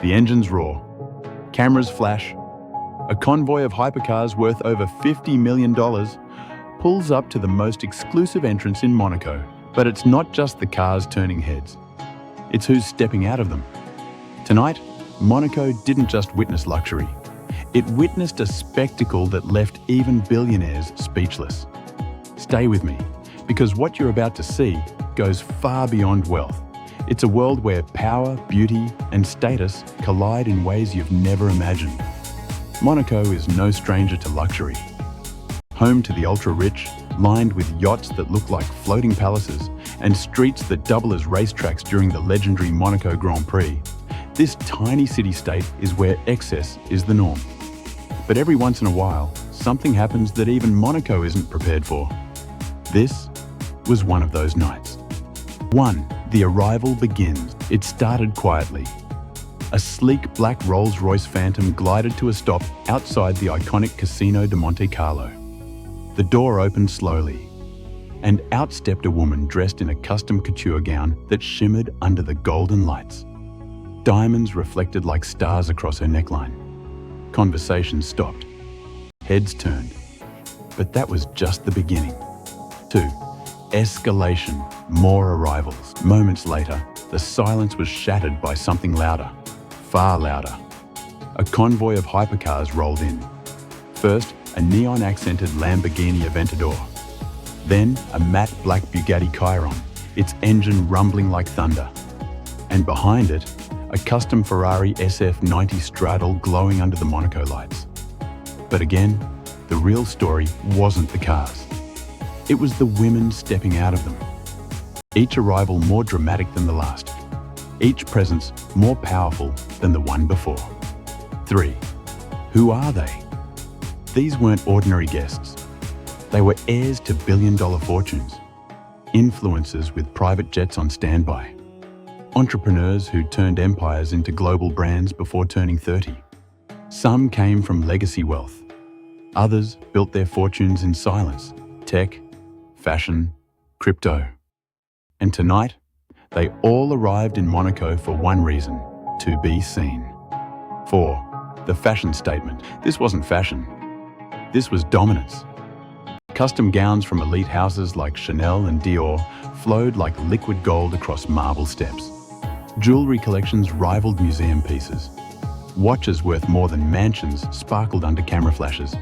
The engines roar. Cameras flash. A convoy of hypercars worth over $50 million pulls up to the most exclusive entrance in Monaco. But it's not just the cars turning heads. It's who's stepping out of them. Tonight, Monaco didn't just witness luxury. It witnessed a spectacle that left even billionaires speechless. Stay with me, because what you're about to see goes far beyond wealth. It's a world where power, beauty, and status collide in ways you've never imagined. Monaco is no stranger to luxury. Home to the ultra-rich, lined with yachts that look like floating palaces and streets that double as racetracks during the legendary Monaco Grand Prix, this tiny city-state is where excess is the norm. But every once in a while, something happens that even Monaco isn't prepared for. This was one of those nights. 1. The arrival begins. It started quietly. A sleek black Rolls-Royce Phantom glided to a stop outside the iconic Casino de Monte-Carlo. The door opened slowly, and out stepped a woman dressed in a custom couture gown that shimmered under the golden lights. Diamonds reflected like stars across her neckline. Conversations stopped. Heads turned. But that was just the beginning. 2. Escalation. More arrivals. Moments later, the silence was shattered by something louder. Far louder. A convoy of hypercars rolled in. First, a neon-accented Lamborghini Aventador. Then, a matte black Bugatti Chiron, its engine rumbling like thunder. And behind it, a custom Ferrari SF90 straddle glowing under the Monaco lights. But again, the real story wasn't the cars. It was the women stepping out of them. Each arrival more dramatic than the last. Each presence more powerful than the one before. 3. Who are they? These weren't ordinary guests. They were heirs to billion-dollar fortunes, influencers with private jets on standby, entrepreneurs who turned empires into global brands before turning 30. Some came from legacy wealth. Others built their fortunes in silence, tech, fashion, crypto. And tonight, they all arrived in Monaco for one reason: to be seen. 4. The fashion statement. This wasn't fashion. This was dominance. Custom gowns from elite houses like Chanel and Dior flowed like liquid gold across marble steps. Jewelry collections rivaled museum pieces. Watches worth more than mansions sparkled under camera flashes.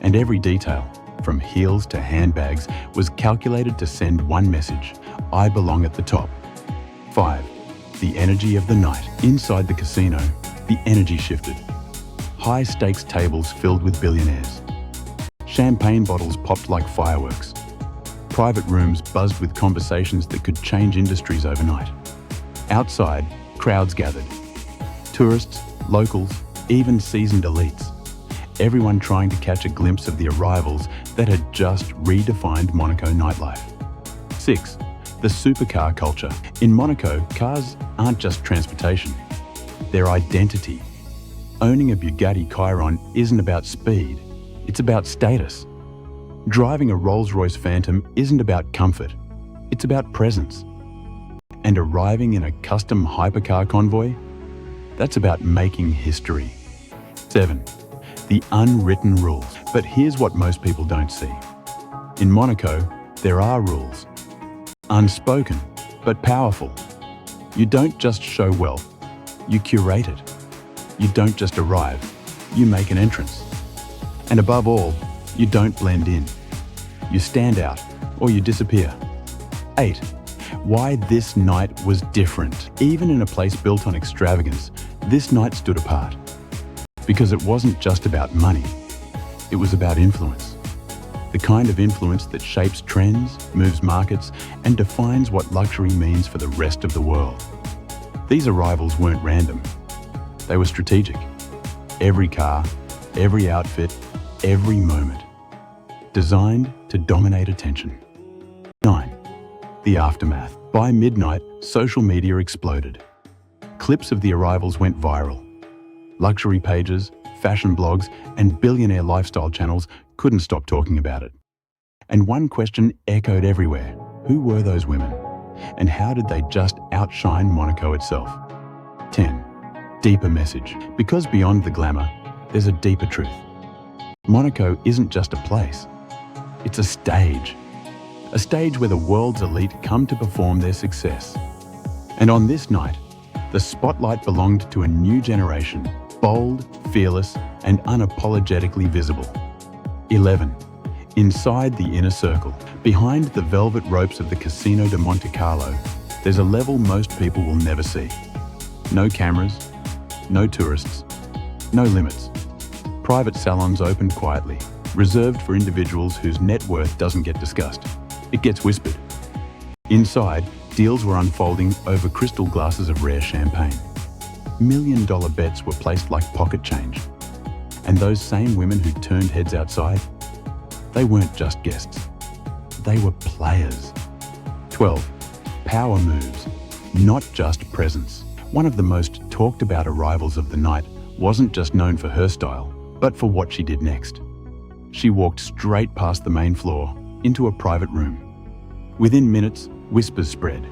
And every detail, from heels to handbags, was calculated to send one message: I belong at the top. 5. The energy of the night. Inside the casino, the energy shifted. High-stakes tables filled with billionaires. Champagne bottles popped like fireworks. Private rooms buzzed with conversations that could change industries overnight. Outside, crowds gathered. Tourists, locals, even seasoned elites. Everyone trying to catch a glimpse of the arrivals that had just redefined Monaco nightlife. 6. The supercar culture. In Monaco, cars aren't just transportation. They're identity. Owning a Bugatti Chiron isn't about speed. It's about status. Driving a Rolls-Royce Phantom isn't about comfort. It's about presence. And arriving in a custom hypercar convoy? That's about making history. 7. The unwritten rules. But here's what most people don't see. In Monaco, there are rules. Unspoken, but powerful. You don't just show wealth, you curate it. You don't just arrive, you make an entrance. And above all, you don't blend in. You stand out, or you disappear. 8. Why this night was different. Even in a place built on extravagance, this night stood apart. Because it wasn't just about money, it was about influence. The kind of influence that shapes trends, moves markets, and defines what luxury means for the rest of the world. These arrivals weren't random. They were strategic. Every car, every outfit, every moment. Designed to dominate attention. 9. The aftermath. By midnight, social media exploded. Clips of the arrivals went viral. Luxury pages, fashion blogs, and billionaire lifestyle channels couldn't stop talking about it. And one question echoed everywhere. Who were those women? And how did they just outshine Monaco itself? 10. deeper message. Because beyond the glamour, there's a deeper truth. Monaco isn't just a place. It's a stage. A stage where the world's elite come to perform their success. And on this night, the spotlight belonged to a new generation, bold, fearless, and unapologetically visible. 11. Inside the inner circle, behind the velvet ropes of the Casino de Monte-Carlo, there's a level most people will never see. No cameras, no tourists, no limits. Private salons opened quietly, reserved for individuals whose net worth doesn't get discussed. It gets whispered. Inside, deals were unfolding over crystal glasses of rare champagne. $1 million bets were placed like pocket change. And those same women who turned heads outside, they weren't just guests. They were players. 12. Power moves, not just presence. One of the most talked about arrivals of the night wasn't just known for her style, but for what she did next. She walked straight past the main floor into a private room. Within minutes, whispers spread.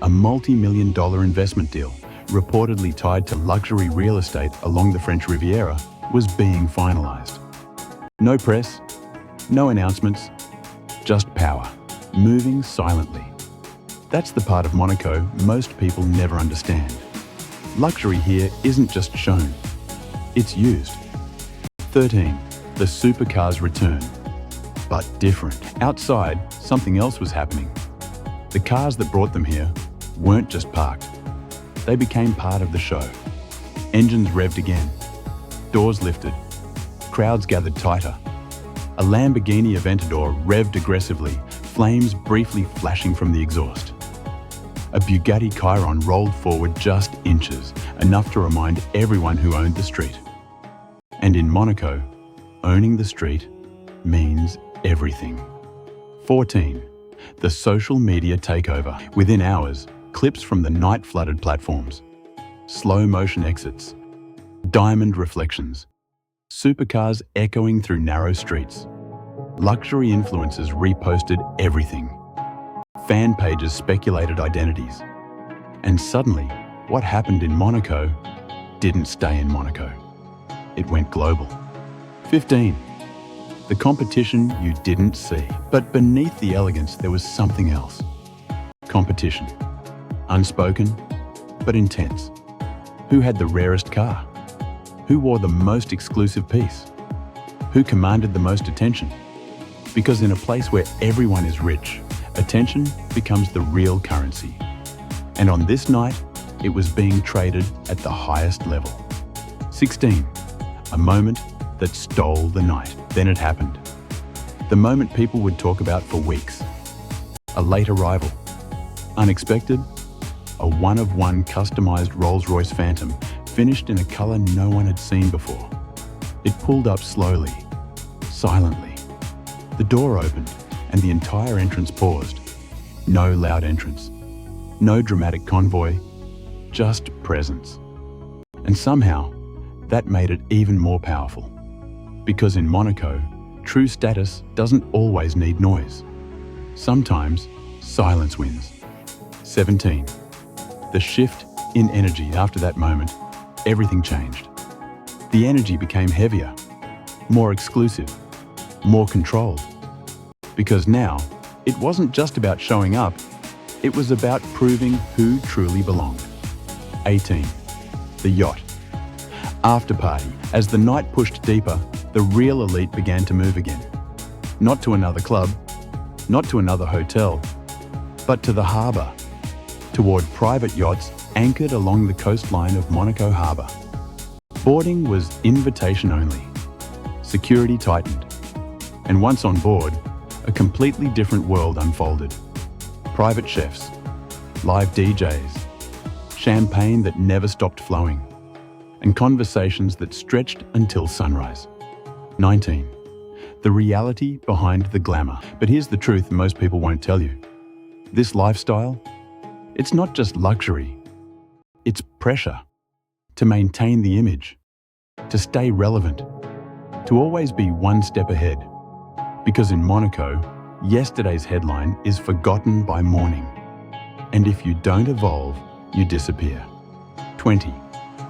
A multi-million-dollar investment deal, reportedly tied to luxury real estate along the French Riviera, was being finalized. No press, no announcements, just power, moving silently. That's the part of Monaco most people never understand. Luxury here isn't just shown, it's used. 13. The supercars return. But different. Outside, something else was happening. The cars that brought them here weren't just parked. They became part of the show. Engines revved again. Doors lifted. Crowds gathered tighter. A Lamborghini Aventador revved aggressively, flames briefly flashing from the exhaust. A Bugatti Chiron rolled forward just inches, enough to remind everyone who owned the street. And in Monaco, owning the street means everything. 14. The social media takeover. Within hours, clips from the night-flooded platforms. Slow-motion exits. Diamond reflections. Supercars echoing through narrow streets. Luxury influencers reposted everything. Fan pages speculated identities. And suddenly, what happened in Monaco didn't stay in Monaco. It went global. 15. The competition you didn't see. But beneath the elegance, there was something else. Competition. Unspoken, but intense. Who had the rarest car? Who wore the most exclusive piece? Who commanded the most attention? Because in a place where everyone is rich, attention becomes the real currency. And on this night, it was being traded at the highest level. 16. A moment that stole the night. Then it happened. The moment people would talk about for weeks. A late arrival. Unexpected. A one-of-one customized Rolls-Royce Phantom, finished in a color no one had seen before. It pulled up slowly, silently. The door opened, and the entire entrance paused. No loud entrance. No dramatic convoy. Just presence. And somehow, that made it even more powerful. Because in Monaco, true status doesn't always need noise. Sometimes, silence wins. 17. The shift in energy after that moment, everything changed. The energy became heavier, more exclusive, more controlled. Because now, it wasn't just about showing up, it was about proving who truly belonged. 18. The yacht. After party. As the night pushed deeper, the real elite began to move again. Not to another club, not to another hotel, but to the harbour, toward private yachts anchored along the coastline of Monaco Harbour. Boarding was invitation only. Security tightened. And once on board, a completely different world unfolded. Private chefs, live DJs, champagne that never stopped flowing, and conversations that stretched until sunrise. 19. The reality behind the glamour. But here's the truth most people won't tell you. This lifestyle, it's not just luxury, it's pressure. To maintain the image, to stay relevant, to always be one step ahead. Because in Monaco, yesterday's headline is forgotten by morning. And if you don't evolve, you disappear. 20.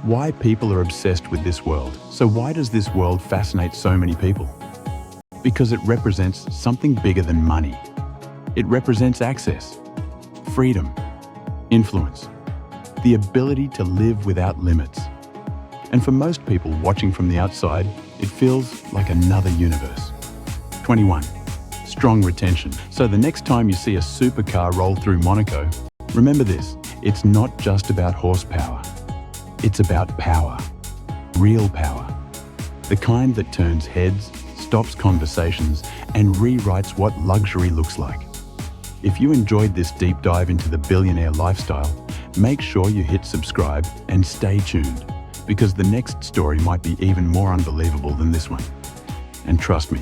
Why people are obsessed with this world. So why does this world fascinate so many people? Because it represents something bigger than money. It represents access, freedom, influence, the ability to live without limits. And for most people watching from the outside, it feels like another universe. 21. Strong retention. So the next time you see a supercar roll through Monaco, remember this, it's not just about horsepower. It's about power. Real power. The kind that turns heads, stops conversations, and rewrites what luxury looks like. If you enjoyed this deep dive into the billionaire lifestyle, make sure you hit subscribe and stay tuned, because the next story might be even more unbelievable than this one. And trust me,